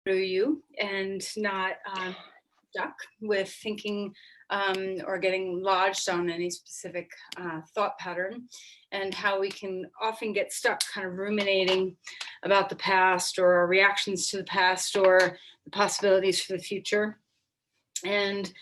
through you and not stuck with thinking or getting lodged on any specific thought pattern, and how we can often get stuck kind of ruminating about the past or our reactions to the past or the possibilities for the future. And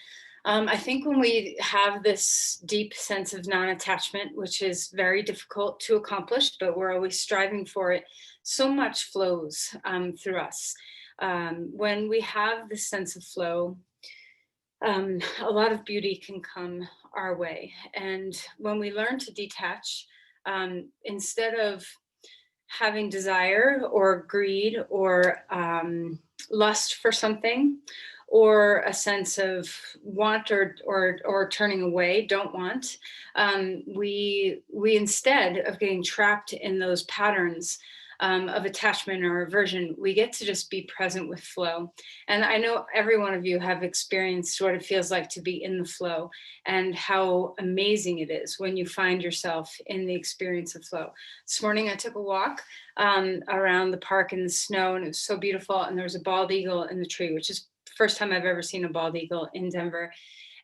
I think when we have this deep sense of non attachment, which is very difficult to accomplish, but we're always striving for it, so much flows through us. When we have this sense of flow, a lot of beauty can come our way. And when we learn to detach, instead of having desire or greed or lust for something, or a sense of want or turning away, don't want, we instead of getting trapped in those patterns of attachment or aversion, we get to just be present with flow. And I know every one of you have experienced what it feels like to be in the flow, and how amazing it is when you find yourself in the experience of flow. This morning I took a walk around the park in the snow, and it was so beautiful. And there was a bald eagle in the tree, which is the first time I've ever seen a bald eagle in Denver.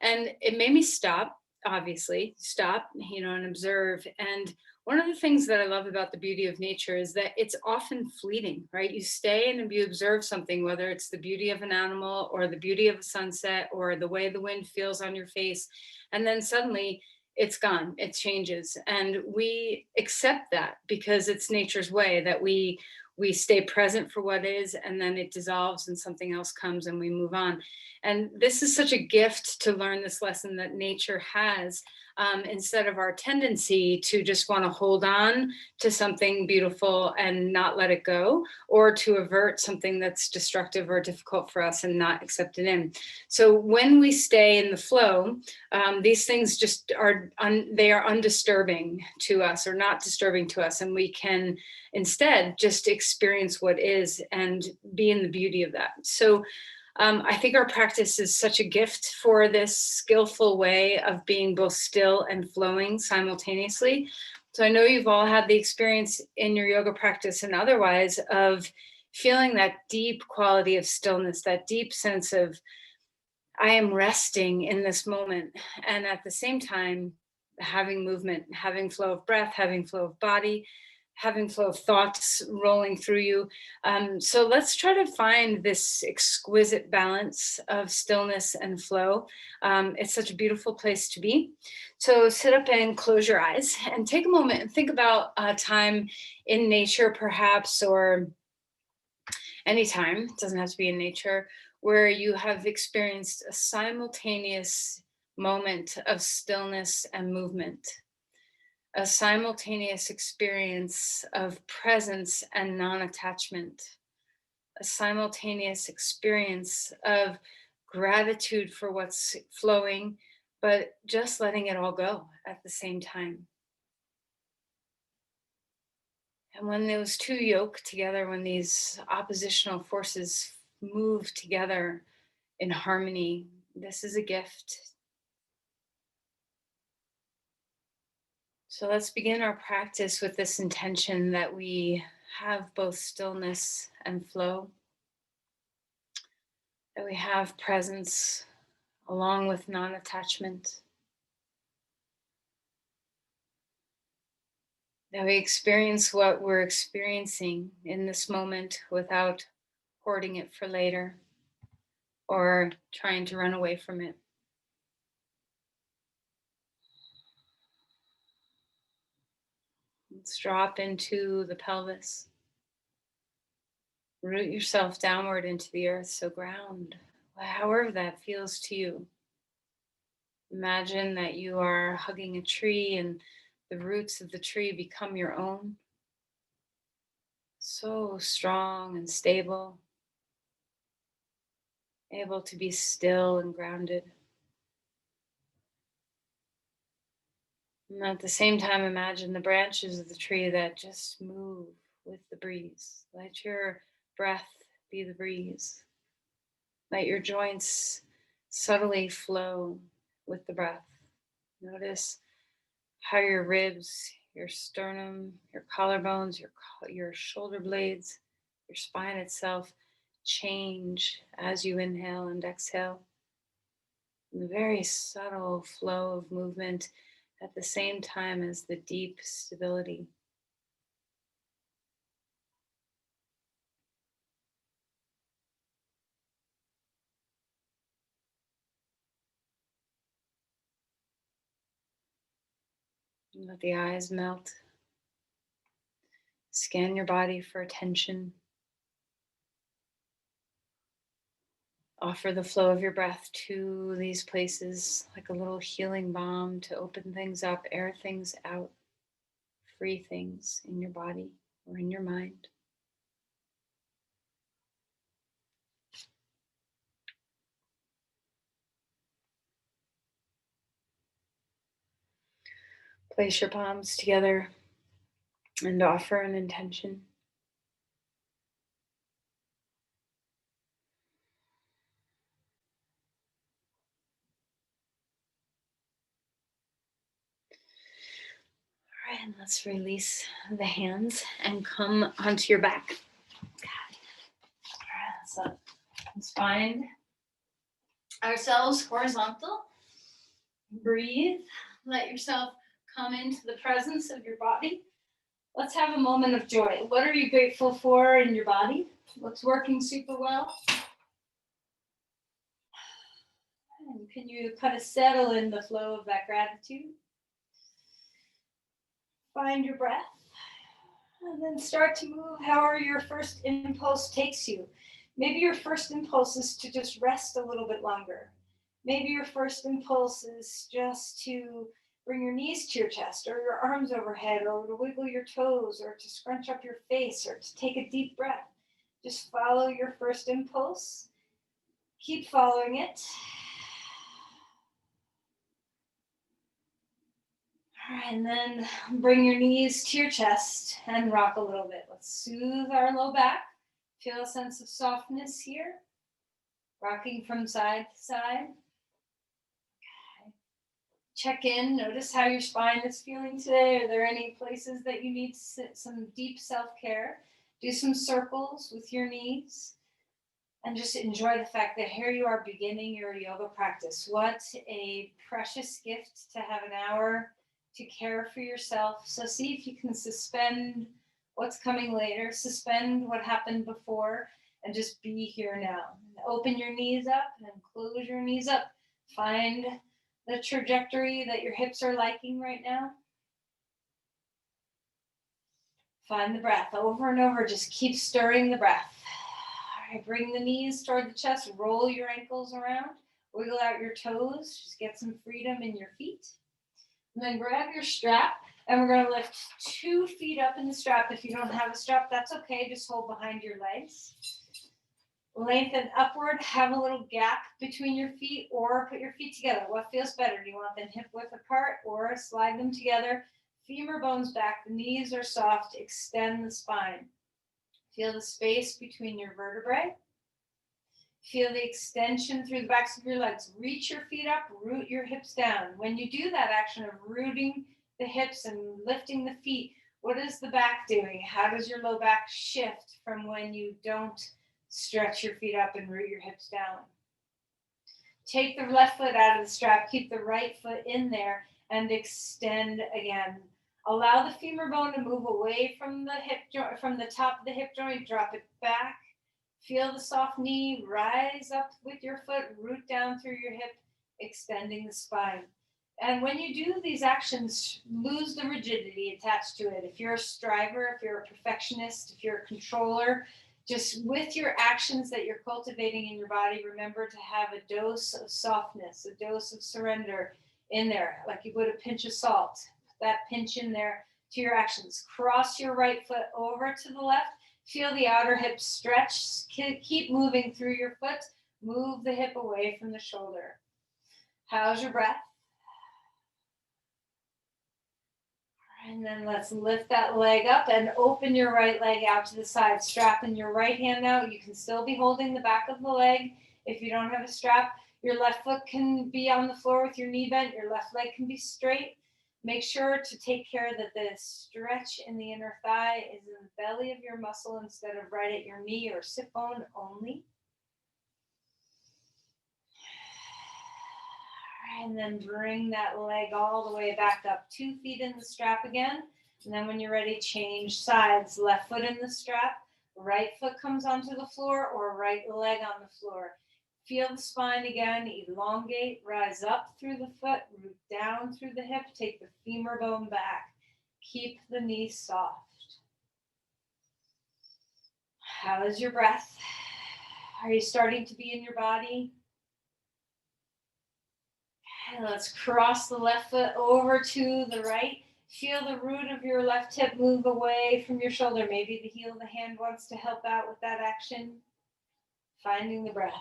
And it made me stop, obviously, stop, and observe. And one of the things that I love about the beauty of nature is that it's often fleeting, right? You stay and you observe something, whether it's the beauty of an animal or the beauty of a sunset or the way the wind feels on your face. And then suddenly it's gone, it changes. And we accept that because it's nature's way that we stay present for what is, and then it dissolves and something else comes and we move on. And this is such a gift to learn this lesson that nature has, instead of our tendency to just want to hold on to something beautiful and not let it go, or to avert something that's destructive or difficult for us and not accept it in. So when we stay in the flow, these things just they are undisturbing to us, or not disturbing to us, and we can instead just experience what is and be in the beauty of that. So I think our practice is such a gift for this skillful way of being both still and flowing simultaneously. So I know you've all had the experience in your yoga practice and otherwise of feeling that deep quality of stillness, that deep sense of I am resting in this moment. And at the same time, having movement, having flow of breath, having flow of body, having flow of thoughts rolling through you. So let's try to find this exquisite balance of stillness and flow. It's such a beautiful place to be. So sit up and close your eyes and take a moment and think about a time in nature, perhaps, or anytime, it doesn't have to be in nature, where you have experienced a simultaneous moment of stillness and movement, a simultaneous experience of presence and non attachment, a simultaneous experience of gratitude for what's flowing, but just letting it all go at the same time. And when those two yoke together, when these oppositional forces move together in harmony, this is a gift. So let's begin our practice with this intention that we have both stillness and flow, that we have presence along with non attachment, that we experience what we're experiencing in this moment without hoarding it for later or trying to run away from it. Let's drop into the pelvis. Root yourself downward into the earth, so ground, however that feels to you. Imagine that you are hugging a tree and the roots of the tree become your own. So strong and stable, able to be still and grounded. And at the same time, imagine the branches of the tree that just move with the breeze. Let your breath be the breeze. Let your joints subtly flow with the breath. Notice how your ribs, your sternum, your collarbones, your shoulder blades, your spine itself change as you inhale and exhale. And the very subtle flow of movement at the same time as the deep stability. And let the eyes melt. Scan your body for attention. Offer the flow of your breath to these places like a little healing balm to open things up, air things out, free things in your body or in your mind. Place your palms together and offer an intention. All right, and let's release the hands and come onto your back. All right, so let's find ourselves horizontal. Breathe. Let yourself come into the presence of your body. Let's have a moment of joy. What are you grateful for in your body? What's working super well? And can you kind of settle in the flow of that gratitude? Find your breath. And then start to move however your first impulse takes you. Maybe your first impulse is to just rest a little bit longer. Maybe your first impulse is just to bring your knees to your chest or your arms overhead or to wiggle your toes or to scrunch up your face or to take a deep breath. Just follow your first impulse. Keep following it. All right, and then bring your knees to your chest and rock a little bit. Let's soothe our low back. Feel a sense of softness here. Rocking from side to side. Okay. Check in. Notice how your spine is feeling today. Are there any places that you need some deep self-care? Do some circles with your knees. And just enjoy the fact that here you are beginning your yoga practice. What a precious gift to have an hour to care for yourself. So see if you can suspend what's coming later, suspend what happened before, and just be here now. Open your knees up and close your knees up. Find the trajectory that your hips are liking right now. Find the breath over and over. Just keep stirring the breath. All right, bring the knees toward the chest. Roll your ankles around. Wiggle out your toes. Just get some freedom in your feet. And then grab your strap. And we're going to lift 2 feet up in the strap. If you don't have a strap, that's okay. Just hold behind your legs. Lengthen upward. Have a little gap between your feet or put your feet together. What feels better? Do you want them hip width apart or slide them together? Femur bones back. The knees are soft. Extend the spine. Feel the space between your vertebrae. Feel the extension through the backs of your legs. Reach your feet up, root your hips down. When you do that action of rooting the hips and lifting the feet, what is the back doing? How does your low back shift from when you don't stretch your feet up and root your hips down? Take the left foot out of the strap, keep the right foot in there, and extend again. Allow the femur bone to move away from the hip joint, from the top of the hip joint, drop it back. Feel the soft knee, rise up with your foot, root down through your hip, extending the spine. And when you do these actions, lose the rigidity attached to it. If you're a striver, if you're a perfectionist, if you're a controller, just with your actions that you're cultivating in your body, remember to have a dose of softness, a dose of surrender in there, like you would a pinch of salt. Put that pinch in there to your actions. Cross your right foot over to the left. Feel the outer hip stretch. Keep moving through your foot. Move the hip away from the shoulder. How's your breath? And then let's lift that leg up and open your right leg out to the side. Strapping your right hand out. You can still be holding the back of the leg. If you don't have a strap, your left foot can be on the floor with your knee bent. Your left leg can be straight. Make sure to take care that the stretch in the inner thigh is in the belly of your muscle instead of right at your knee or sit bone only. And then bring that leg all the way back up, 2 feet in the strap again. And then when you're ready, change sides. Left foot in the strap, right foot comes onto the floor, or right leg on the floor. Feel the spine again, elongate, rise up through the foot, root down through the hip, take the femur bone back. Keep the knees soft. How is your breath? Are you starting to be in your body? And let's cross the left foot over to the right. Feel the root of your left hip move away from your shoulder. Maybe the heel of the hand wants to help out with that action. Finding the breath.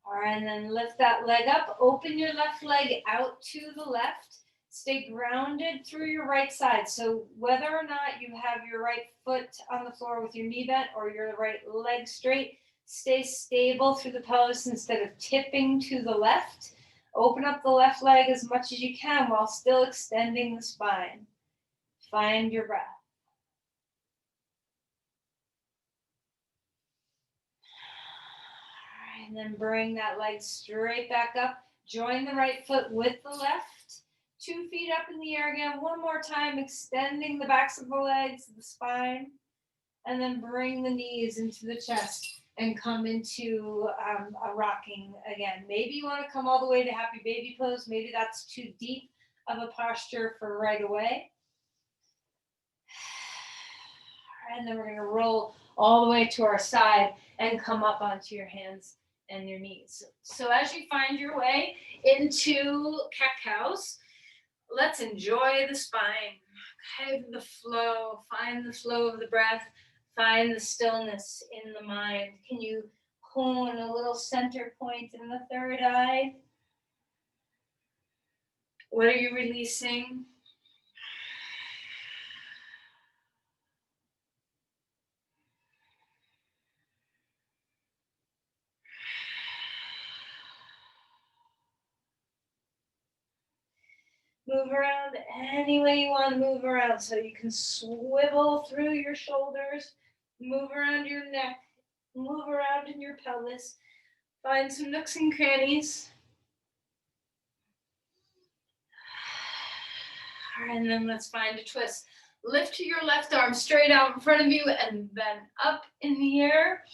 All right, and then lift that leg up. Open your left leg out to the left. Stay grounded through your right side. So whether or not you have your right foot on the floor with your knee bent or your right leg straight, stay stable through the pelvis instead of tipping to the left. Open up the left leg as much as you can while still extending the spine. Find your breath. All right, and then bring that leg straight back up. Join the right foot with the left. 2 feet up in the air again. One more time, extending the backs of the legs, the spine, and then bring the knees into the chest and come into a rocking again. Maybe you want to come all the way to happy baby pose. Maybe that's too deep of a posture for right away. And then we're going to roll all the way to our side and come up onto your hands and your knees. So as you find your way into cat-cows, let's enjoy the spine. Okay, the flow. Find the flow of the breath. Find the stillness in the mind. Can you hone a little center point in the third eye? What are you releasing? Move around any way you want to move around. So you can swivel through your shoulders, move around your neck, move around in your pelvis. Find some nooks and crannies. All right, and then let's find a twist. Lift your left arm straight out in front of you and then up in the air.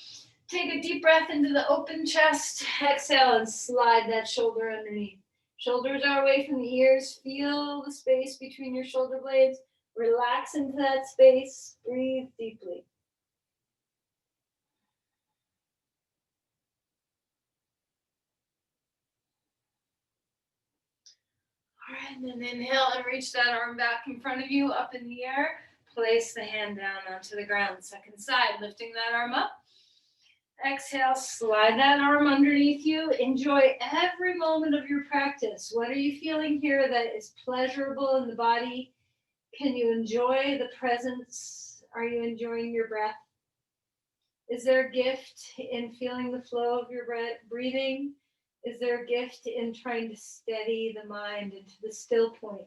Take a deep breath into the open chest. Exhale and slide that shoulder underneath. Shoulders are away from the ears. Feel the space between your shoulder blades. Relax into that space. Breathe deeply. All right, and then inhale and reach that arm back in front of you, up in the air. Place the hand down onto the ground. Second side, lifting that arm up. Exhale, slide that arm underneath you. Enjoy every moment of your practice. What are you feeling here that is pleasurable in the body? Can you enjoy the presence? Are you enjoying your breath? Is there a gift in feeling the flow of your breathing? Is there a gift in trying to steady the mind into the still point?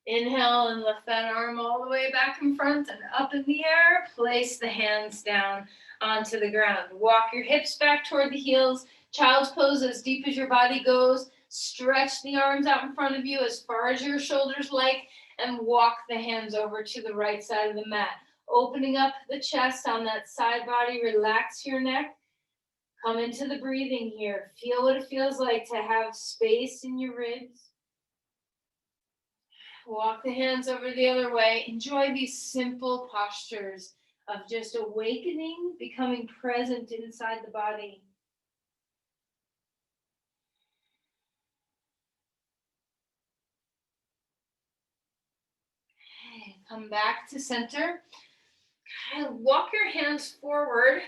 Inhale and lift that arm all the way back in front and up in the air. Place the hands down onto the ground. Walk your hips back toward the heels. Child's pose as deep as your body goes. Stretch the arms out in front of you as far as your shoulders like, and walk the hands over to the right side of the mat. Opening up the chest on that side body. Relax your neck. Come into the breathing here. Feel what it feels like to have space in your ribs. Walk the hands over the other way. Enjoy these simple postures of just awakening, becoming present inside the body. Okay, come back to center. Okay, walk your hands forward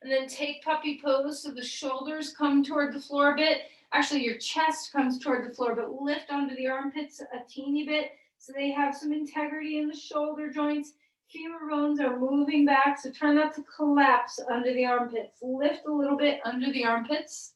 and then take puppy pose so the shoulders come toward the floor a bit. Actually, your chest comes toward the floor, but lift onto the armpits a teeny bit. so they have some integrity in the shoulder joints. Femur bones are moving back, so try not to collapse under the armpits. Lift a little bit under the armpits.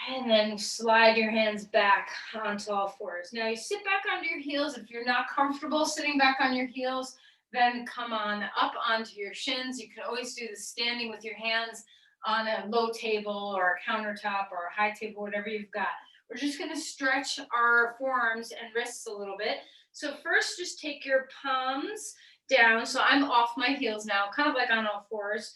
And then slide your hands back onto all fours. Now you sit back onto your heels. If you're not comfortable sitting back on your heels, then come on up onto your shins. You can always do this standing with your hands on a low table or a countertop or a high table, whatever you've got. We're just gonna stretch our forearms and wrists a little bit. So first, just take your palms down. So I'm off my heels now, kind of like on all fours.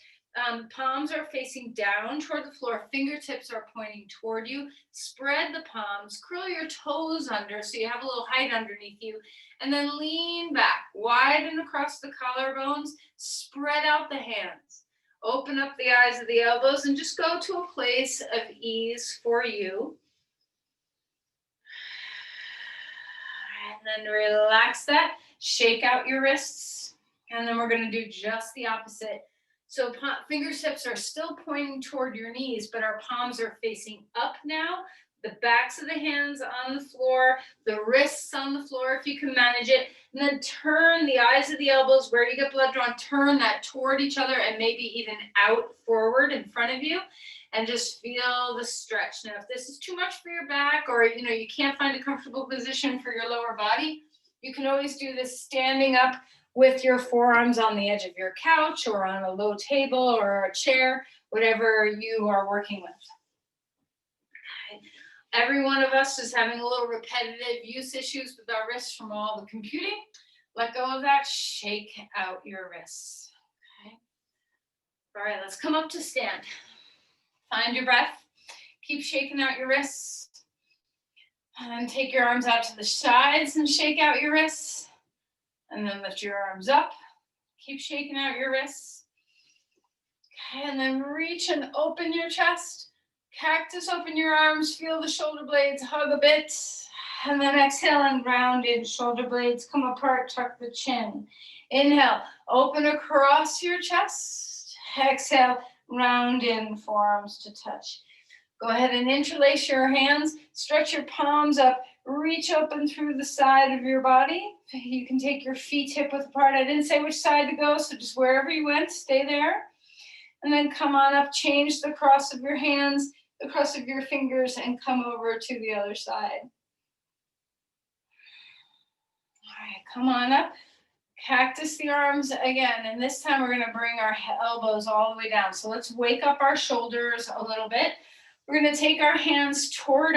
Palms are facing down toward the floor. Fingertips are pointing toward you. Spread the palms. Curl your toes under so you have a little height underneath you. And then lean back. Widen across the collarbones. Spread out the hands. Open up the eyes of the elbows and just go to a place of ease for you. And then relax that. Shake out your wrists. And then we're going to do just the opposite. So fingertips are still pointing toward your knees, but our palms are facing up now. The backs of the hands on the floor, the wrists on the floor if you can manage it. And then turn the eyes of the elbows where you get blood drawn, turn that toward each other and maybe even out forward in front of you. And just feel the stretch. Now, if this is too much for your back or you can't find a comfortable position for your lower body, you can always do this standing up with your forearms on the edge of your couch or on a low table or a chair, whatever you are working with. Okay. Every one of us is having a little repetitive use issues with our wrists from all the computing. Let go of that, shake out your wrists. Okay. All right, let's come up to stand. Find your breath. Keep shaking out your wrists. And then take your arms out to the sides and shake out your wrists. And then lift your arms up. Keep shaking out your wrists. Okay, and then reach and open your chest. Cactus, open your arms. Feel the shoulder blades hug a bit. And then exhale and round in. Shoulder blades come apart. Tuck the chin. Inhale. Open across your chest. Exhale. Round in. Forearms to touch. Go ahead and interlace your hands. Stretch your palms up. Reach open through the side of your body. You can take your feet hip width apart. I didn't say which side to go, so just wherever you went, stay there. And then come on up, change the cross of your hands, the cross of your fingers, and come over to the other side. All right, come on up. Cactus the arms again, and this time we're gonna bring our elbows all the way down. So let's wake up our shoulders a little bit. We're going to take our hands toward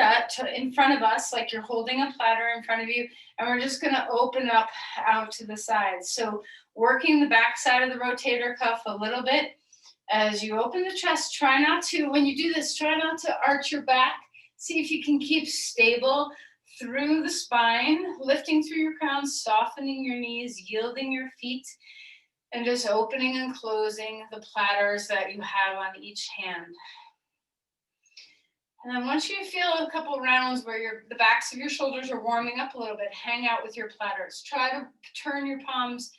in front of us, like you're holding a platter in front of you, and we're just going to open up out to the sides. So working the back side of the rotator cuff a little bit. As you open the chest, try not to, when you do this, try not to arch your back. See if you can keep stable through the spine, lifting through your crown, softening your knees, yielding your feet, and just opening and closing the platters that you have on each hand. And then once you feel a couple rounds where the backs of your shoulders are warming up a little bit, hang out with your platters. Try to turn your palms,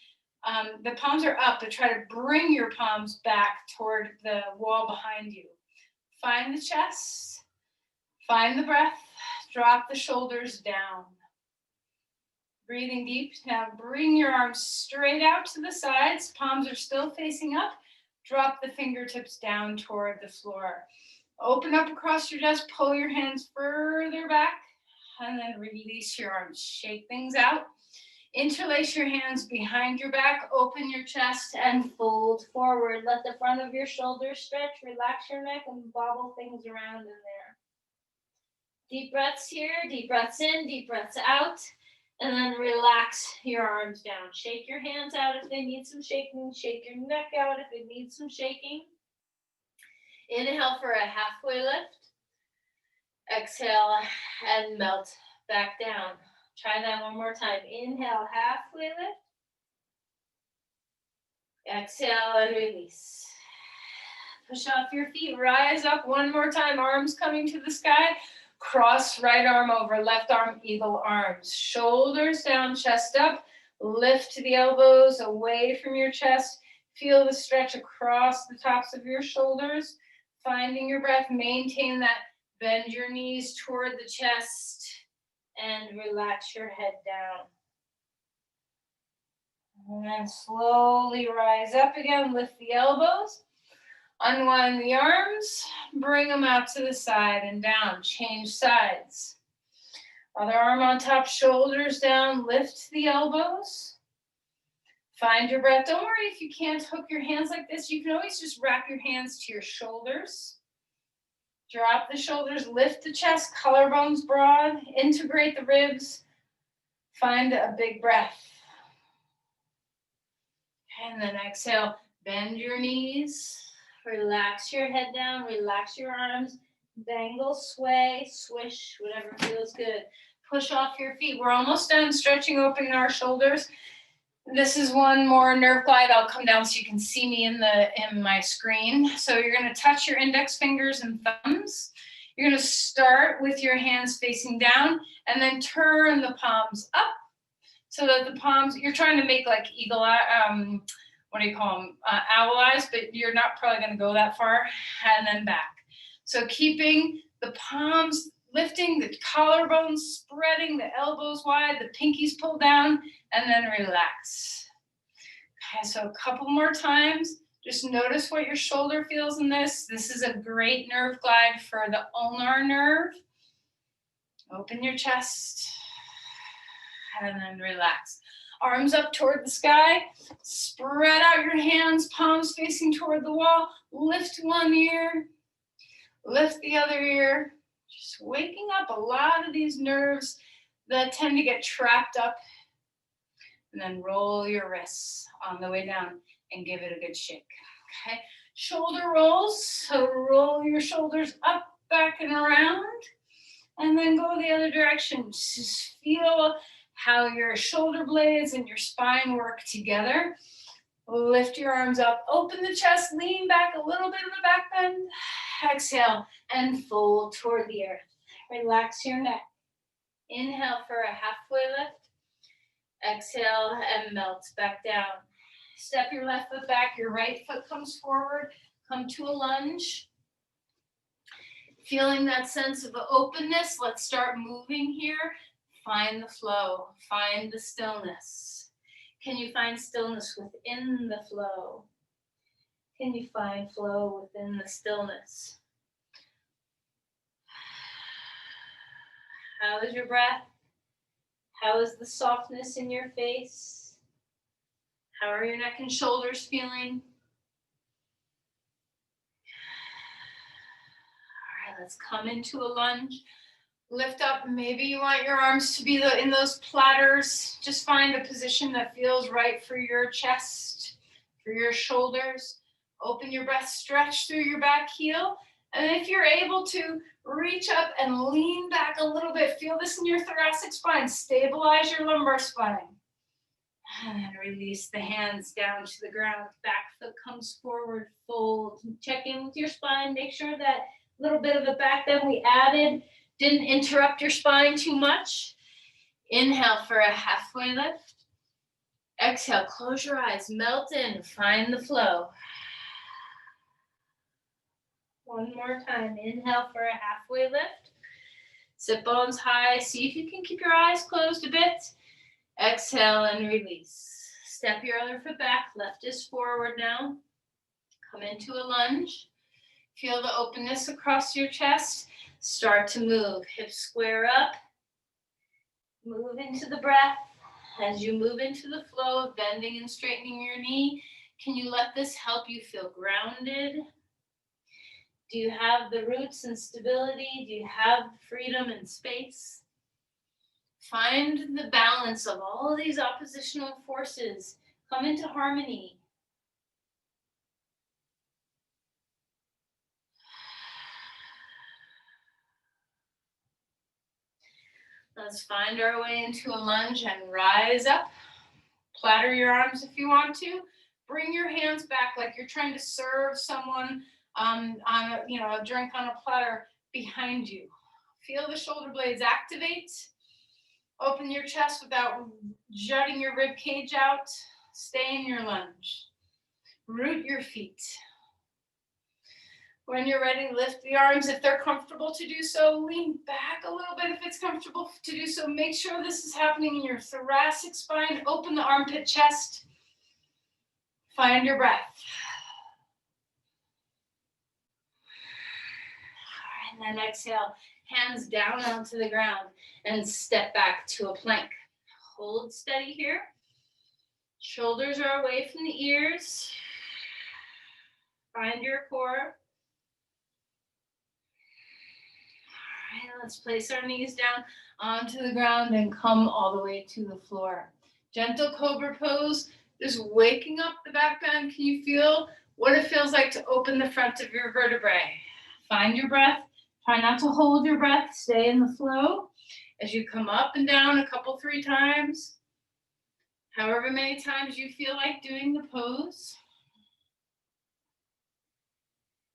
the palms are up, but try to bring your palms back toward the wall behind you. Find the chest, find the breath, drop the shoulders down. Breathing deep. Now bring your arms straight out to the sides. Palms are still facing up. Drop the fingertips down toward the floor. Open up across your chest, pull your hands further back, and then release your arms. Shake things out. Interlace your hands behind your back, open your chest, and fold forward. Let the front of your shoulders stretch, relax your neck, and bobble things around in there. Deep breaths here, deep breaths in, deep breaths out, and then relax your arms down. Shake your hands out if they need some shaking. Shake your neck out if it needs some shaking. Inhale for a halfway lift. Exhale and melt back down. Try that one more time. Inhale, halfway lift. Exhale and release. Push off your feet, rise up one more time. Arms coming to the sky. Cross right arm over, left arm, eagle arms. Shoulders down, chest up. Lift the elbows away from your chest. Feel the stretch across the tops of your shoulders. Finding your breath, maintain that. Bend your knees toward the chest. and relax your head down. And then slowly rise up again, lift the elbows, unwind the arms, bring them out to the side and down, change sides. Other arm on top, shoulders down, lift the elbows. Find your breath. Don't worry if you can't hook your hands like this. You can always just wrap your hands to your shoulders. Drop the shoulders, lift the chest, collarbones broad, integrate the ribs. Find a big breath. And then exhale, bend your knees, relax your head down, relax your arms, dangle, sway, swish, whatever feels good. Push off your feet. We're almost done stretching open our shoulders. This is one more nerve glide. I'll come down so you can see me in my screen. So you're going to touch your index fingers and thumbs. You're going to start with your hands facing down and then turn the palms up so that the palms, you're trying to make like eagle eye, what do you call them? Owl eyes, but you're not probably going to go that far, and then back. So keeping the palms lifting, the collarbones spreading, the elbows wide, the pinkies pull down, and then relax. Okay, so a couple more times. Just notice what your shoulder feels in this. This is a great nerve glide for the ulnar nerve. Open your chest, and then relax. Arms up toward the sky. Spread out your hands, palms facing toward the wall. Lift one ear, lift the other ear. Just waking up a lot of these nerves that tend to get trapped up. And then roll your wrists on the way down and give it a good shake. Okay, shoulder rolls. So roll your shoulders up, back, and around. And then go the other direction. Just feel how your shoulder blades and your spine work together. Lift your arms up, open the chest, lean back a little bit of the back bend. Exhale and fold toward the earth. Relax your neck. Inhale for a halfway lift. Exhale and melt back down. Step your left foot back, your right foot comes forward. Come to a lunge. Feeling that sense of openness, let's start moving here. Find the flow, find the stillness. Can you find stillness within the flow? Can you find flow within the stillness? How is your breath? How is the softness in your face? How are your neck and shoulders feeling? All right, let's come into a lunge. Lift up. Maybe you want your arms to be in those platters. Just find a position that feels right for your chest, for your shoulders. Open your breath, stretch through your back heel. And if you're able to, reach up and lean back a little bit. Feel this in your thoracic spine. Stabilize your lumbar spine. And release the hands down to the ground. Back foot comes forward, fold. Check in with your spine. Make sure that little bit of the back bend we added didn't interrupt your spine too much. Inhale for a halfway lift. Exhale, close your eyes, melt in, find the flow. One more time. Inhale for a halfway lift. Sit bones high. See if you can keep your eyes closed a bit. Exhale and release. Step your other foot back. Left is forward now. Come into a lunge. Feel the openness across your chest. Start to move. Hips square up. Move into the breath. As you move into the flow of bending and straightening your knee, can you let this help you feel grounded? Do you have the roots and stability? Do you have freedom and space? Find the balance of all these oppositional forces. Come into harmony. Let's find our way into a lunge and rise up. Platter your arms if you want to. Bring your hands back like you're trying to serve someone on a drink on a platter behind you. Feel the shoulder blades activate. Open your chest without jutting your rib cage out. Stay in your lunge. Root your feet. When you're ready, lift the arms. If they're comfortable to do so, lean back a little bit if it's comfortable to do so. Make sure this is happening in your thoracic spine. Open the armpit chest. Find your breath. And then exhale, hands down onto the ground and step back to a plank. Hold steady here. Shoulders are away from the ears. Find your core. All right, let's place our knees down onto the ground and come all the way to the floor. Gentle cobra pose, just waking up the back bend. Can you feel what it feels like to open the front of your vertebrae? Find your breath. Try not to hold your breath. Stay in the flow. As you come up and down a couple, 3 times, however many times you feel like doing the pose.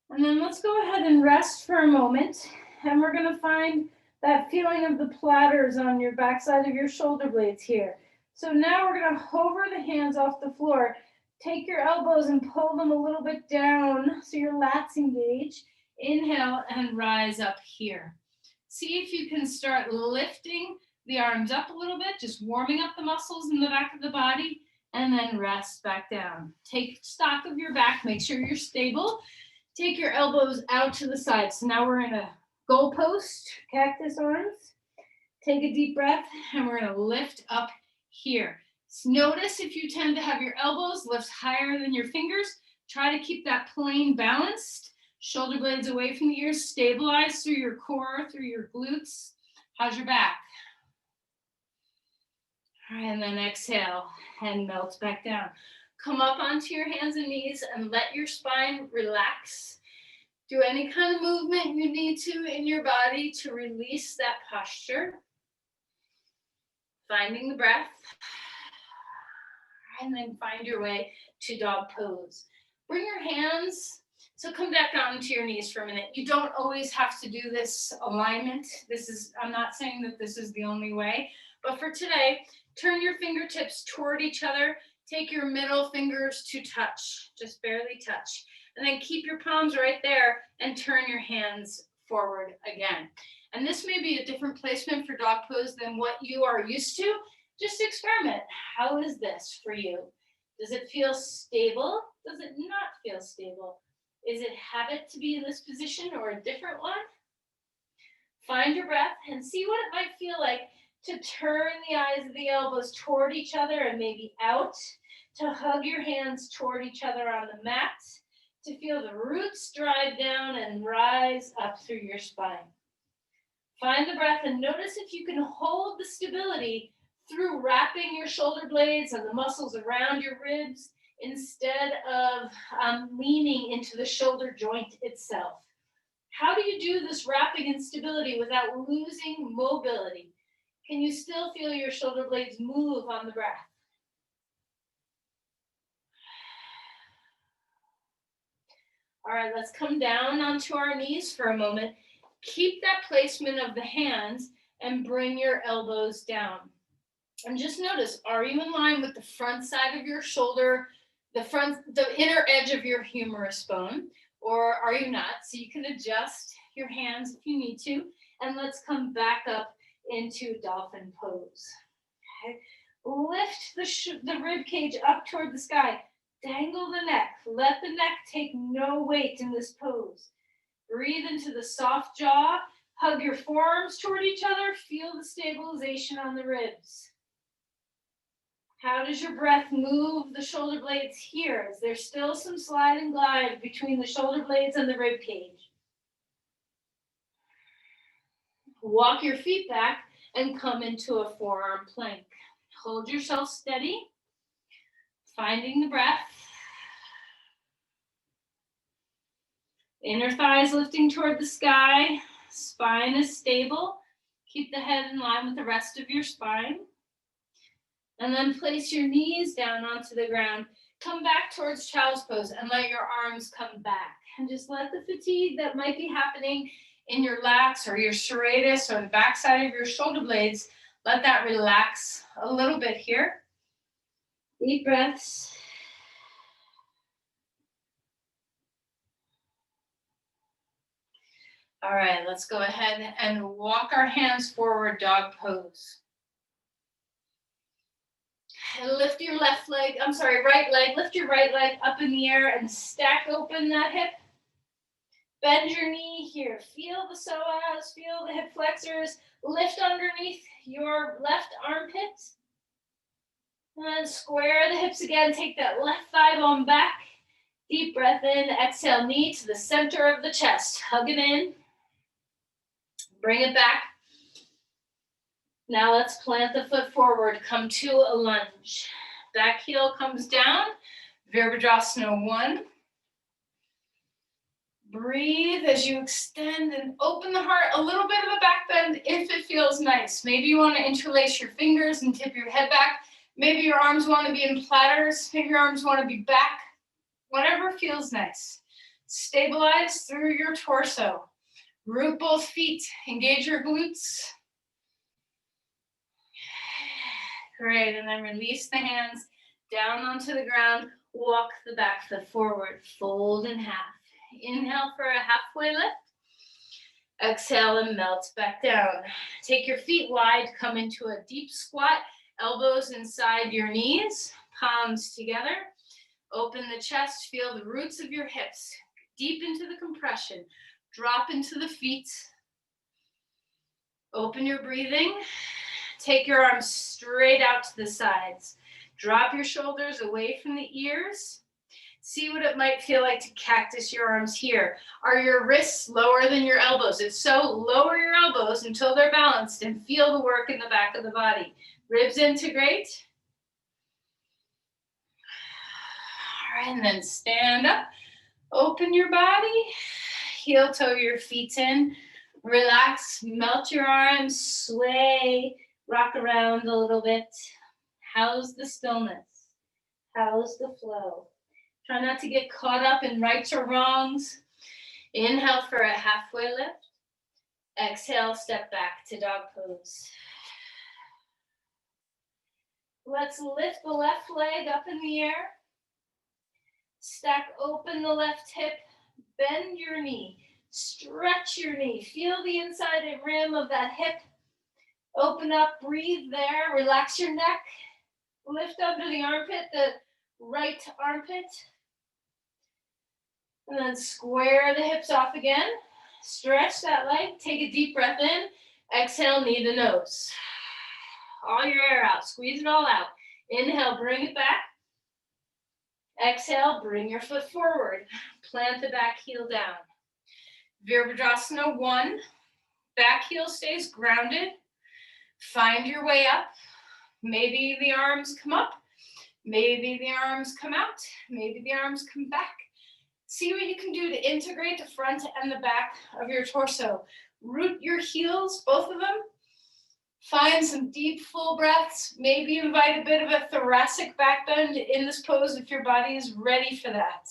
And then let's go ahead and rest for a moment. And we're going to find that feeling of the platters on your backside of your shoulder blades here. So now we're going to hover the hands off the floor. Take your elbows and pull them a little bit down so your lats engage. Inhale and rise up here. See if you can start lifting the arms up a little bit, just warming up the muscles in the back of the body, and then rest back down. Take stock of your back, make sure you're stable. Take your elbows out to the side. So now we're in a goalpost, cactus arms. Take a deep breath, and we're gonna lift up here. So notice if you tend to have your elbows lift higher than your fingers, try to keep that plane balanced. Shoulder blades away from the ears, stabilize through your core, through your glutes. How's your back? All right, and then exhale and melt back down. Come up onto your hands and knees and let your spine relax. Do any kind of movement you need to in your body to release that posture. Finding the breath. And then find your way to dog pose. Bring your hands, so come back down to your knees for a minute. You don't always have to do this alignment. I'm not saying that this is the only way, but for today, turn your fingertips toward each other. Take your middle fingers to touch, just barely touch. And then keep your palms right there and turn your hands forward again. And this may be a different placement for dog pose than what you are used to. Just experiment. How is this for you? Does it feel stable? Does it not feel stable? Is it habit to be in this position or a different one? Find your breath and see what it might feel like to turn the eyes of the elbows toward each other and maybe out, to hug your hands toward each other on the mat, to feel the roots drive down and rise up through your spine. Find the breath and notice if you can hold the stability through wrapping your shoulder blades and the muscles around your ribs instead of leaning into the shoulder joint itself. How do you do this wrapping and stability without losing mobility? Can you still feel your shoulder blades move on the breath? All right, let's come down onto our knees for a moment. Keep that placement of the hands and bring your elbows down. And just notice, are you in line with the front side of your shoulder, the inner edge of your humerus bone, or are you not? So you can adjust your hands if you need to. And let's come back up into dolphin pose. Okay. Lift the rib cage up toward the sky. Dangle the neck. Let the neck take no weight in this pose. Breathe into the soft jaw. Hug your forearms toward each other. Feel the stabilization on the ribs. How does your breath move the shoulder blades here? Is there still some slide and glide between the shoulder blades and the rib cage? Walk your feet back and come into a forearm plank. Hold yourself steady, finding the breath. Inner thighs lifting toward the sky. Spine is stable. Keep the head in line with the rest of your spine. And then place your knees down onto the ground. Come back towards child's pose and let your arms come back. And just let the fatigue that might be happening in your lats or your serratus or the backside of your shoulder blades, let that relax a little bit here. Deep breaths. All right, let's go ahead and walk our hands forward, dog pose. And lift your right leg, lift your right leg up in the air and stack open that hip. Bend your knee here. Feel the psoas, feel the hip flexors. Lift underneath your left armpit. And square the hips again. Take that left thigh bone back. Deep breath in. Exhale, knee to the center of the chest. Hug it in. Bring it back. Now let's plant the foot forward. Come to a lunge. Back heel comes down. Virabhadrasana 1. Breathe as you extend and open the heart, a little bit of a back bend if it feels nice. Maybe you want to interlace your fingers and tip your head back. Maybe your arms want to be in platters. Maybe your arms want to be back. Whatever feels nice. Stabilize through your torso. Root both feet. Engage your glutes. Great, and then release the hands down onto the ground. Walk the back foot forward. Fold in half. Inhale for a halfway lift. Exhale and melt back down. Take your feet wide, come into a deep squat, elbows inside your knees, palms together. Open the chest, feel the roots of your hips, deep into the compression. Drop into the feet. Open your breathing. Take your arms straight out to the sides. Drop your shoulders away from the ears. See what it might feel like to cactus your arms here. Are your wrists lower than your elbows? If so, lower your elbows until they're balanced and feel the work in the back of the body. Ribs integrate. All right, and then stand up. Open your body. Heel toe your feet in. Relax, melt your arms, sway, rock around a little bit. How's the stillness? How's the flow? Try not to get caught up in rights or wrongs. Inhale for a halfway lift. Exhale, step back to dog pose. Let's lift the left leg up in the air. Stack open the left hip. Bend your knee. Stretch your knee. Feel the inside rim of that hip. Open up, breathe there. Relax your neck. Lift under the armpit, the right armpit. And then square the hips off again. Stretch that leg. Take a deep breath in. Exhale, knee to nose. All your air out. Squeeze it all out. Inhale, bring it back. Exhale, bring your foot forward. Plant the back heel down. Virabhadrasana 1. Back heel stays grounded. Find your way up. Maybe the arms come up. Maybe the arms come out. Maybe the arms come back. See what you can do to integrate the front and the back of your torso. Root your heels, both of them. Find some deep, full breaths. Maybe invite a bit of a thoracic back bend in this pose if your body is ready for that.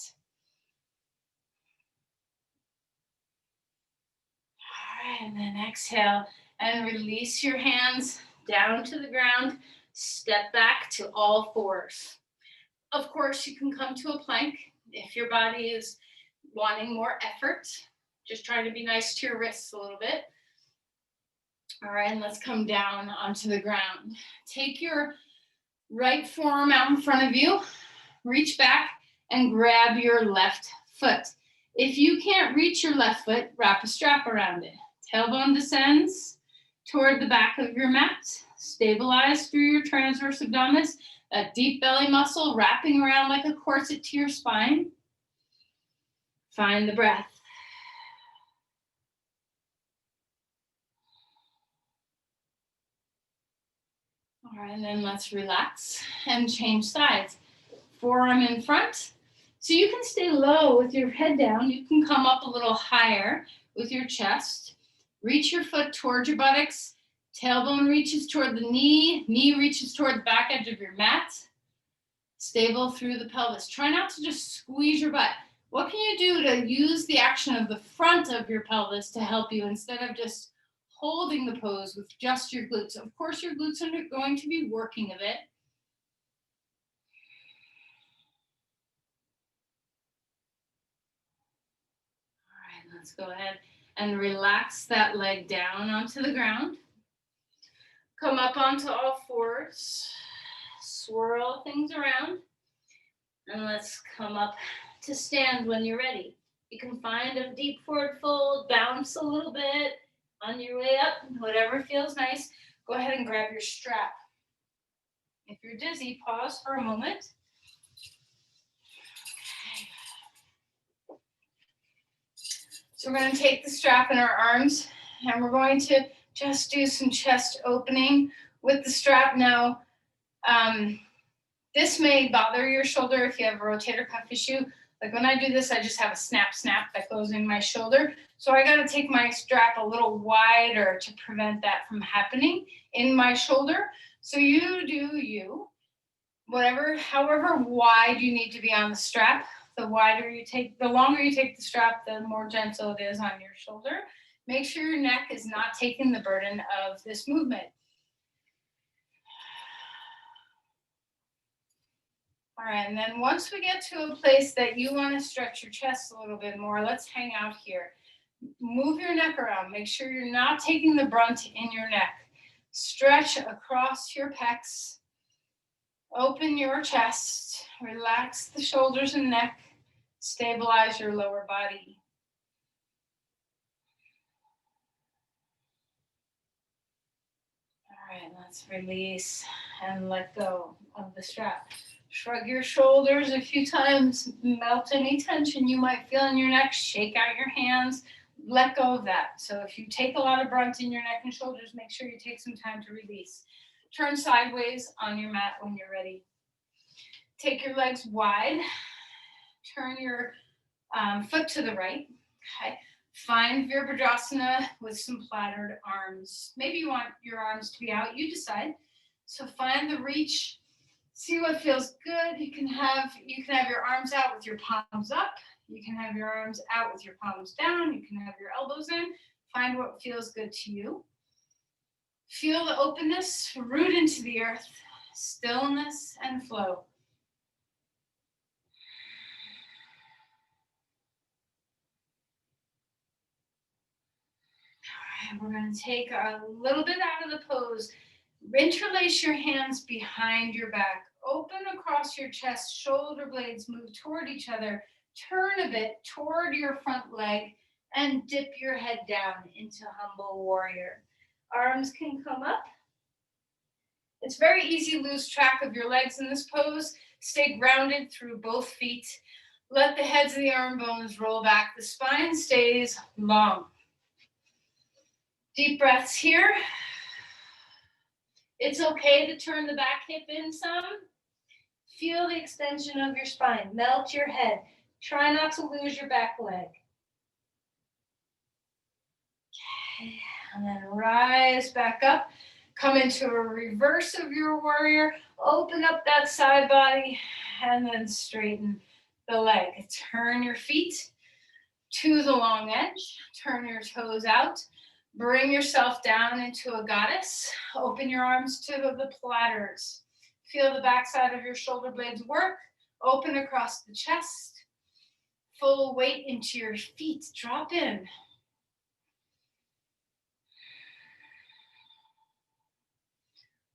All right, and then exhale and release your hands down to the ground. Step back to all fours. Of course, you can come to a plank if your body is wanting more effort. Just trying to be nice to your wrists a little bit. All right, and let's come down onto the ground. Take your right forearm out in front of you. Reach back and grab your left foot. If you can't reach your left foot, wrap a strap around it. Tailbone descends toward the back of your mat. Stabilize through your transverse abdominis, that deep belly muscle wrapping around like a corset to your spine. Find the breath. All right, and then let's relax and change sides. Forearm in front. So you can stay low with your head down. You can come up a little higher with your chest. Reach your foot towards your buttocks. Tailbone reaches toward the knee. Knee reaches toward the back edge of your mat. Stable through the pelvis. Try not to just squeeze your butt. What can you do to use the action of the front of your pelvis to help you instead of just holding the pose with just your glutes? Of course, your glutes are going to be working a bit. All right, let's go ahead and relax that leg down onto the ground. Come up onto all fours, swirl things around, and let's come up to stand when you're ready. You can find a deep forward fold, bounce a little bit on your way up, whatever feels nice. Go ahead and grab your strap. If you're dizzy, pause for a moment. So we're going to take the strap in our arms and we're going to just do some chest opening with the strap. Now, this may bother your shoulder if you have a rotator cuff issue. Like when I do this, I just have a snap that goes in my shoulder. So I got to take my strap a little wider to prevent that from happening in my shoulder. So you do you. However wide you need to be on the strap, the longer you take the strap, the more gentle it is on your shoulder. Make sure your neck is not taking the burden of this movement. All right, and then once we get to a place that you want to stretch your chest a little bit more, let's hang out here. Move your neck around. Make sure you're not taking the brunt in your neck. Stretch across your pecs. Open your chest. Relax the shoulders and neck. Stabilize your lower body. All right, let's release and let go of the strap. Shrug your shoulders a few times, melt any tension you might feel in your neck, shake out your hands, let go of that. So if you take a lot of brunt in your neck and shoulders, make sure you take some time to release. Turn sideways on your mat when you're ready. Take your legs wide, turn your foot to the right, okay? Find Virabhadrasana with some flattered arms. Maybe you want your arms to be out, you decide. So find the reach. See what feels good. You can have your arms out with your palms up. You can have your arms out with your palms down. You can have your elbows in. Find what feels good to you. Feel the openness, root into the earth, stillness and flow. All right, we're going to take a little bit out of the pose. Interlace your hands behind your back. Open across your chest. Shoulder blades move toward each other. Turn a bit toward your front leg and dip your head down into humble warrior. Arms can come up. It's very easy to lose track of your legs in this pose. Stay grounded through both feet. Let the heads of the arm bones roll back. The spine stays long. Deep breaths here. It's okay to turn the back hip in some. Feel the extension of your spine. Melt your head. Try not to lose your back leg. Okay, and then rise back up. Come into a reverse of your warrior. Open up that side body and then straighten the leg. Turn your feet to the long edge. Turn your toes out. Bring yourself down into a goddess. Open your arms to the platters. Feel the backside of your shoulder blades work. Open across the chest. Full weight into your feet. Drop in.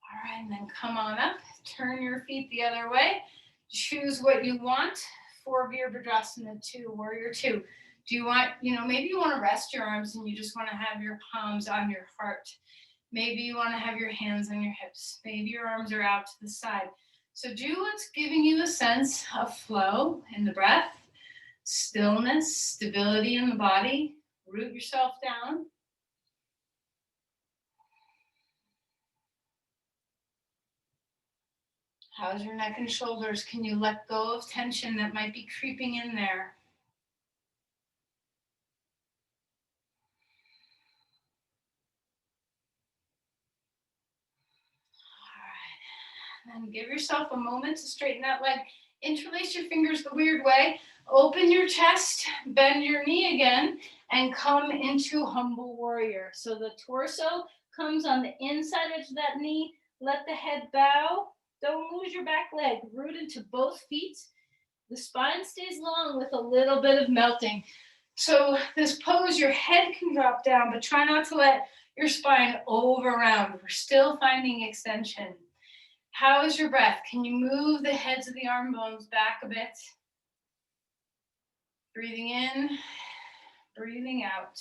All right, and then come on up. Turn your feet the other way. Choose what you want for Virabhadrasana 2, Warrior 2. Do you want, maybe you want to rest your arms and you just want to have your palms on your heart. Maybe you want to have your hands on your hips. Maybe your arms are out to the side. So do what's giving you a sense of flow in the breath, stillness, stability in the body. Root yourself down. How's your neck and shoulders? Can you let go of tension that might be creeping in there? And give yourself a moment to straighten that leg. Interlace your fingers the weird way. Open your chest, bend your knee again, and come into humble warrior. So the torso comes on the inside edge of that knee. Let the head bow. Don't lose your back leg. Root into both feet. The spine stays long with a little bit of melting. So this pose, your head can drop down, but try not to let your spine over round. We're still finding extension. How is your breath? Can you move the heads of the arm bones back a bit? Breathing in, breathing out.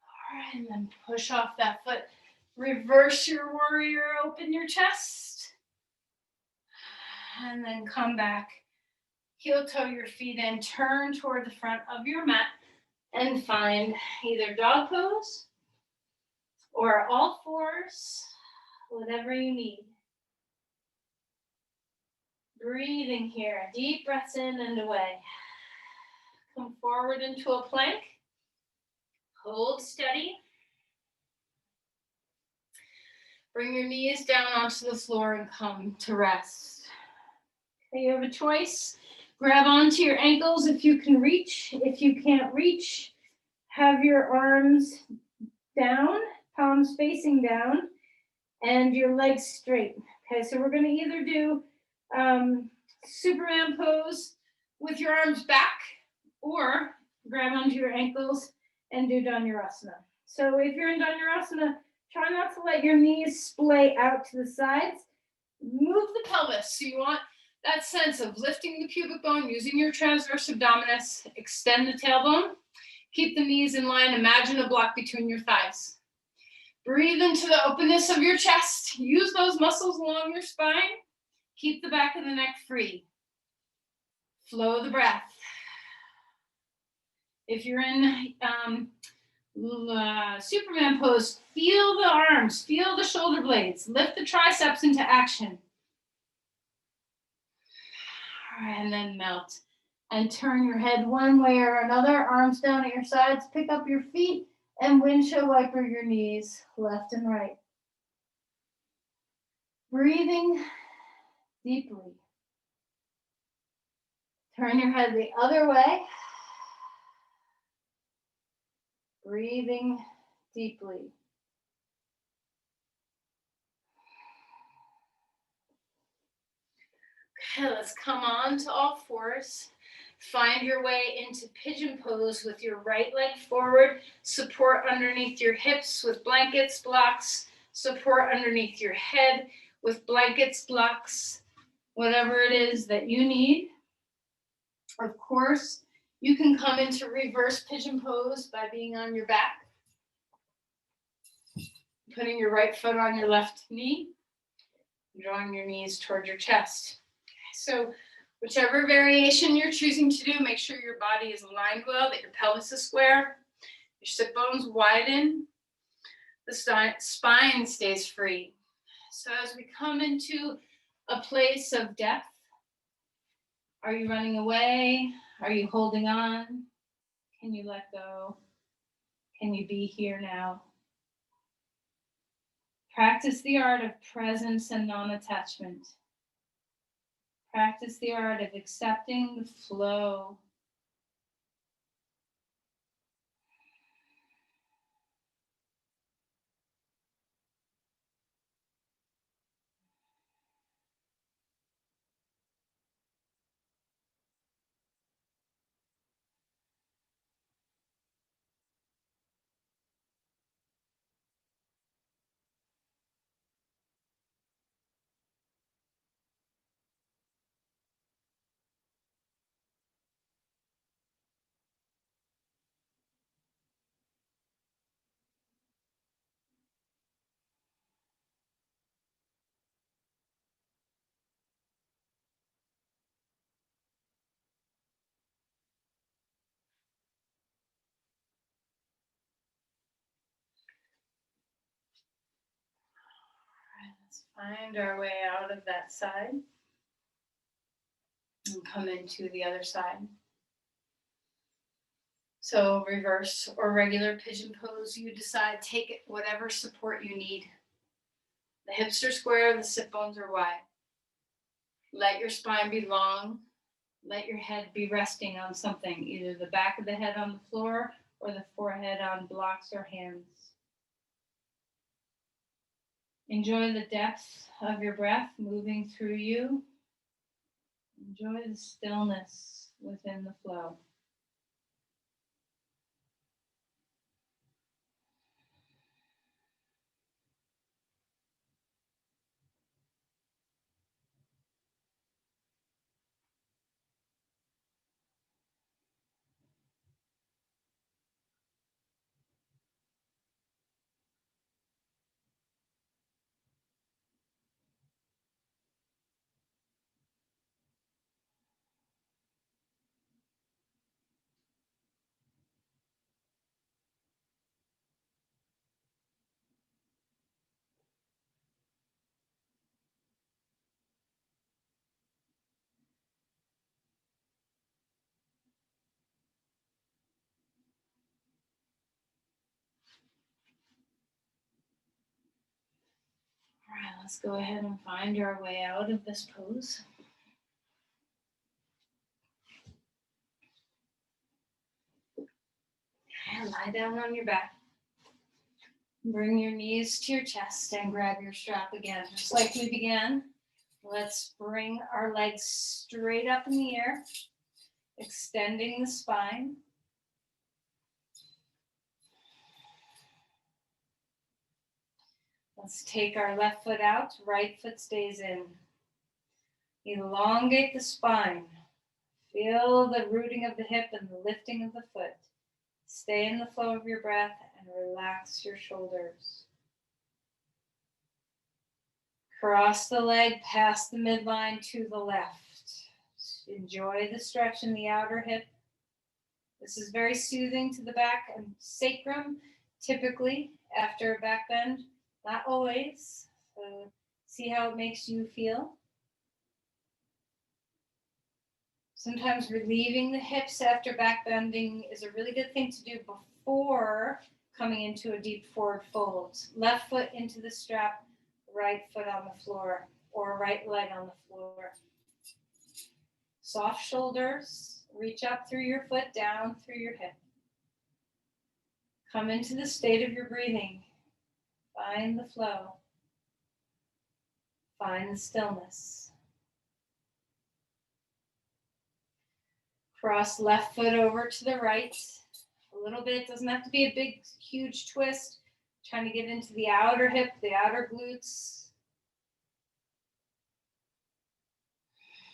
All right, and then push off that foot. Reverse your warrior, open your chest. And then come back. Heel toe your feet in, turn toward the front of your mat and find either dog pose or all fours, whatever you need. Breathing here, deep breaths in and away. Come forward into a plank. Hold steady. Bring your knees down onto the floor and come to rest. Okay, you have a choice. Grab onto your ankles if you can reach. If you can't reach, have your arms down, palms facing down, and your legs straight. Okay, so we're going to either do Superman pose with your arms back, or grab onto your ankles and do Dhanurasana. So if you're in Dhanurasana, try not to let your knees splay out to the sides. Move the pelvis. So you want that sense of lifting the pubic bone, using your transverse abdominis, extend the tailbone, keep the knees in line, imagine a block between your thighs. Breathe into the openness of your chest, use those muscles along your spine, keep the back of the neck free. Flow the breath. If you're in Superman pose, feel the arms, feel the shoulder blades, lift the triceps into action. All right, and then melt. And turn your head one way or another, arms down at your sides, pick up your feet, and windshield wiper your knees left and right. Breathing deeply. Turn your head the other way. Breathing deeply. Okay, let's come on to all fours. Find your way into pigeon pose with your right leg forward, support underneath your hips with blankets, blocks, support underneath your head with blankets, blocks, whatever it is that you need. Of course, you can come into reverse pigeon pose by being on your back, putting your right foot on your left knee, drawing your knees toward your chest. So whichever variation you're choosing to do, make sure your body is aligned well, that your pelvis is square, your sit bones widen, the spine stays free. So as we come into a place of depth, are you running away? Are you holding on? Can you let go? Can you be here now? Practice the art of presence and non-attachment. Practice the art of accepting the flow. Let's find our way out of that side and come into the other side. So reverse or regular pigeon pose, you decide, take it whatever support you need. The hips are square, the sit bones are wide. Let your spine be long. Let your head be resting on something, either the back of the head on the floor or the forehead on blocks or hands. Enjoy the depth of your breath moving through you. Enjoy the stillness within the flow. All right, let's go ahead and find our way out of this pose. And lie down on your back. Bring your knees to your chest and grab your strap again. Just like we began, let's bring our legs straight up in the air, extending the spine. Let's take our left foot out, right foot stays in. Elongate the spine. Feel the rooting of the hip and the lifting of the foot. Stay in the flow of your breath and relax your shoulders. Cross the leg past the midline to the left. Enjoy the stretch in the outer hip. This is very soothing to the back and sacrum, typically after a back bend, not always. So see how it makes you feel. Sometimes relieving the hips after back bending is a really good thing to do before coming into a deep forward fold. Left foot into the strap, right foot on the floor, or right leg on the floor. Soft shoulders, reach up through your foot, down through your hip. Come into the state of your breathing. Find the flow. Find the stillness. Cross left foot over to the right. A little bit, doesn't have to be a big, huge twist. Trying to get into the outer hip, the outer glutes.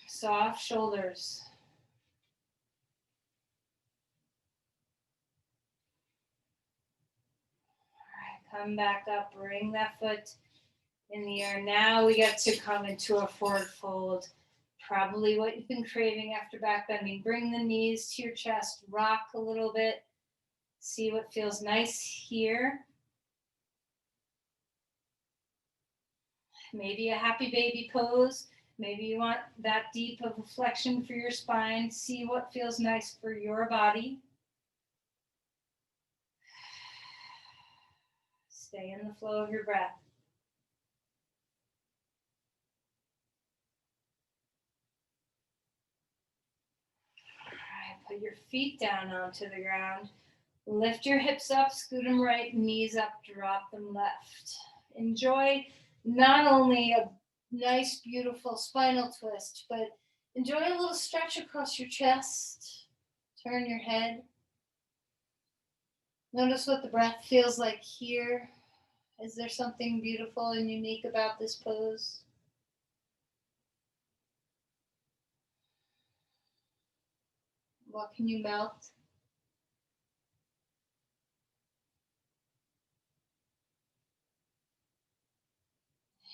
Soft shoulders. All right, come back up, bring that foot in the air. Now we get to come into a forward fold. Probably what you've been craving after back bending. Bring the knees to your chest, rock a little bit. See what feels nice here. Maybe a happy baby pose. Maybe you want that deep of a flexion for your spine. See what feels nice for your body. Stay in the flow of your breath. All right, put your feet down onto the ground. Lift your hips up, scoot them right, knees up, drop them left. Enjoy not only a nice, beautiful spinal twist, but enjoy a little stretch across your chest. Turn your head. Notice what the breath feels like here. Is there something beautiful and unique about this pose? What can you melt?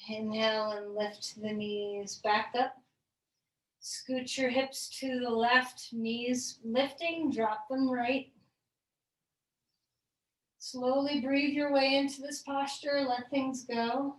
Inhale and lift the knees back up. Scoot your hips to the left, knees lifting, drop them right. Slowly breathe your way into this posture, let things go.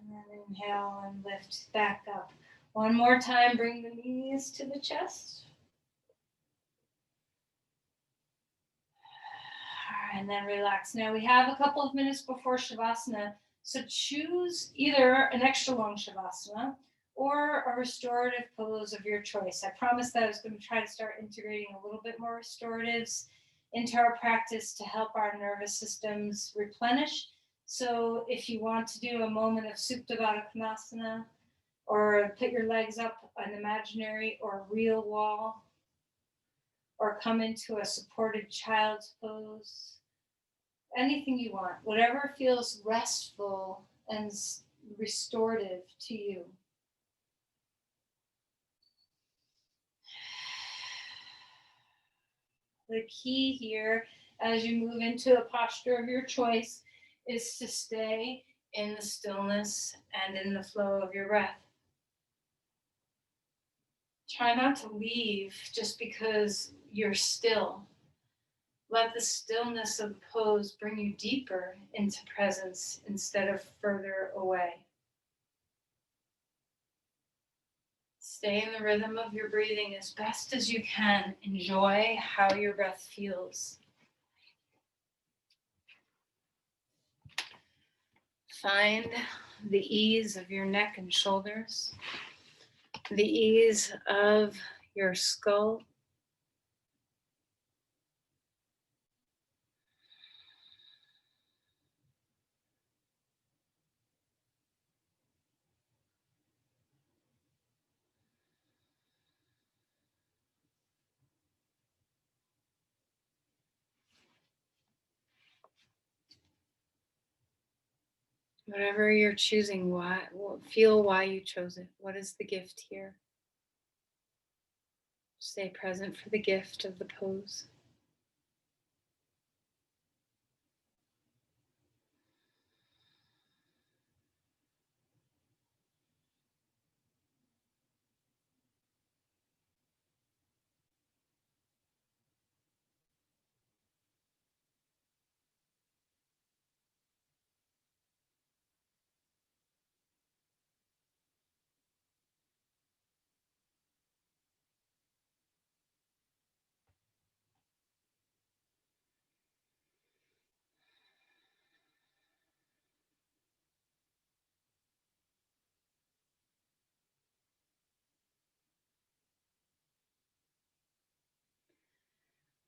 And then inhale and lift back up. One more time, bring the knees to the chest. right, and then relax. Now we have a couple of minutes before Shavasana, so choose either an extra long Shavasana or a restorative pose of your choice. I promised that I was going to try to start integrating a little bit more restoratives into our practice to help our nervous systems replenish. So if you want to do a moment of Supta Baddha Konasana, or put your legs up an imaginary or real wall, or come into a supported child's pose, anything you want, whatever feels restful and restorative to you. The key here, as you move into a posture of your choice, is to stay in the stillness and in the flow of your breath. Try not to leave just because you're still. Let the stillness of the pose bring you deeper into presence instead of further away. Stay in the rhythm of your breathing as best as you can. Enjoy how your breath feels. Find the ease of your neck and shoulders, the ease of your skull. Whatever you're choosing, feel why you chose it. What is the gift here? Stay present for the gift of the pose.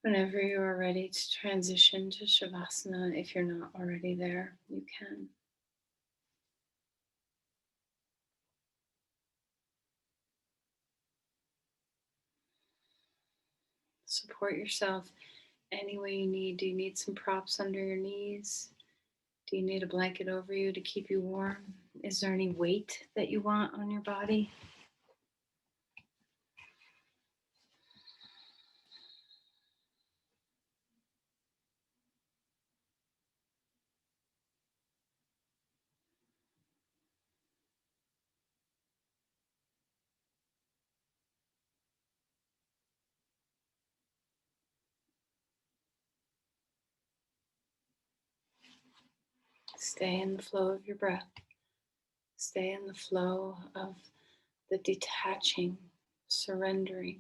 Whenever you are ready to transition to Shavasana, if you're not already there, you can. Support yourself any way you need. Do you need some props under your knees? Do you need a blanket over you to keep you warm? Is there any weight that you want on your body? Stay in the flow of your breath. Stay in the flow of the detaching, surrendering.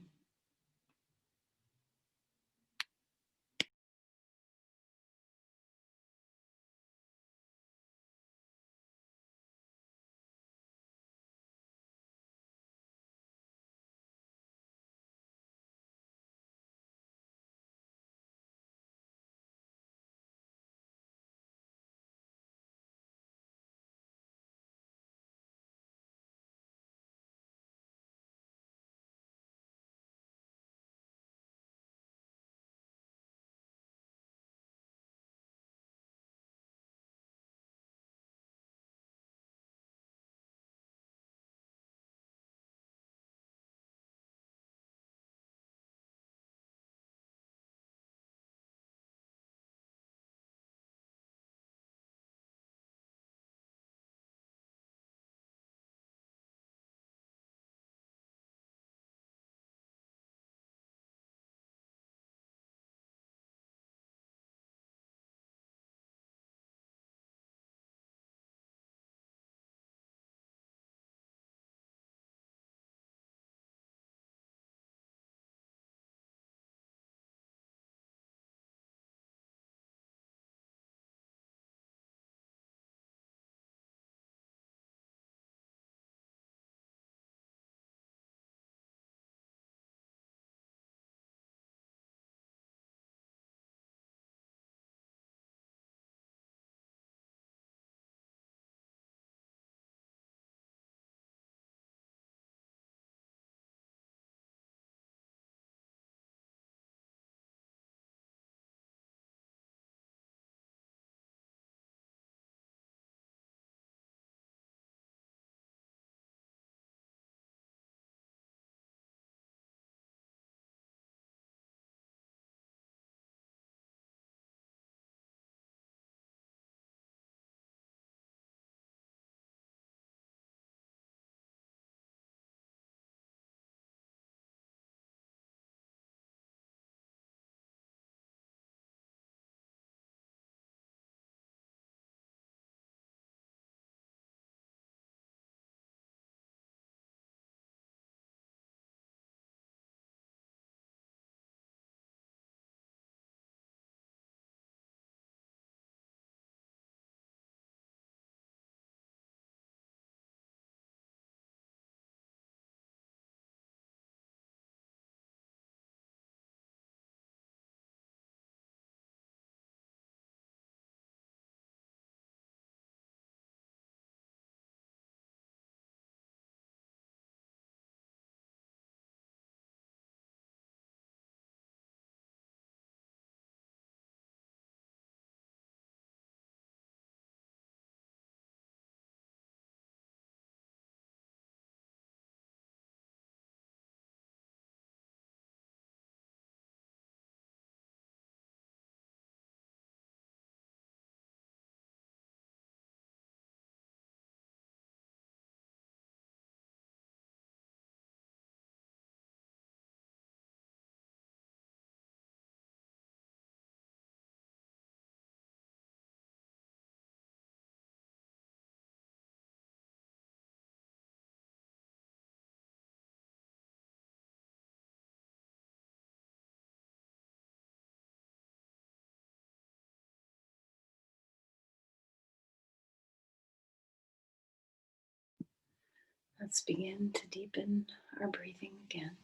Let's begin to deepen our breathing again.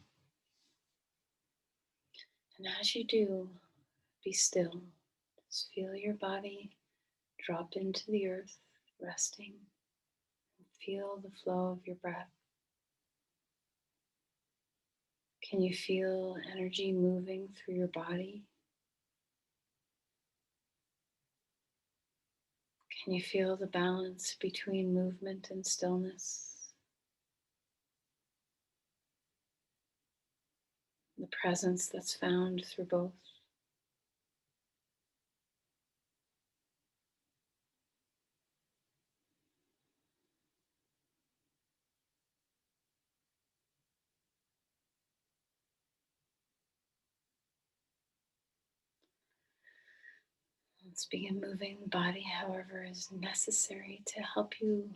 And as you do, be still. Just feel your body drop into the earth, resting. Feel the flow of your breath. Can you feel energy moving through your body? Can you feel the balance between movement and stillness? The presence that's found through both. Let's begin moving the body however is necessary to help you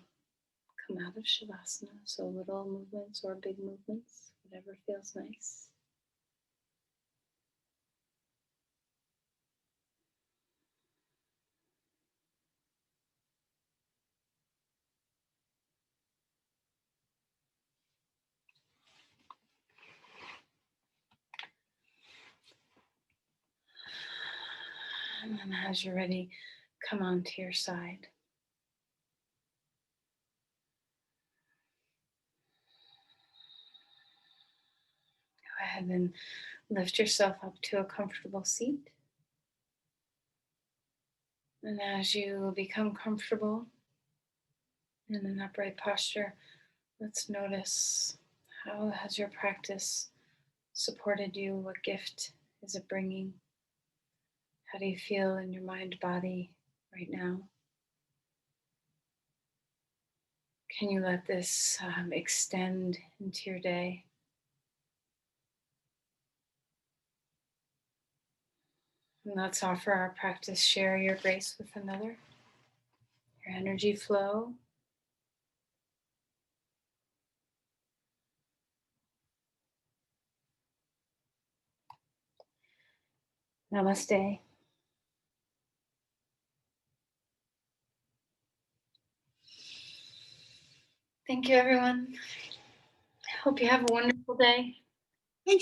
come out of Shavasana. So little movements or big movements, whatever feels nice. And then as you're ready, come onto your side. Go ahead and lift yourself up to a comfortable seat. And as you become comfortable in an upright posture, let's notice, how has your practice supported you? What gift is it bringing? How do you feel in your mind, body right now? Can you let this extend into your day? And let's offer our practice, share your grace with another, your energy flow. Namaste. Thank you, everyone. Hope you have a wonderful day.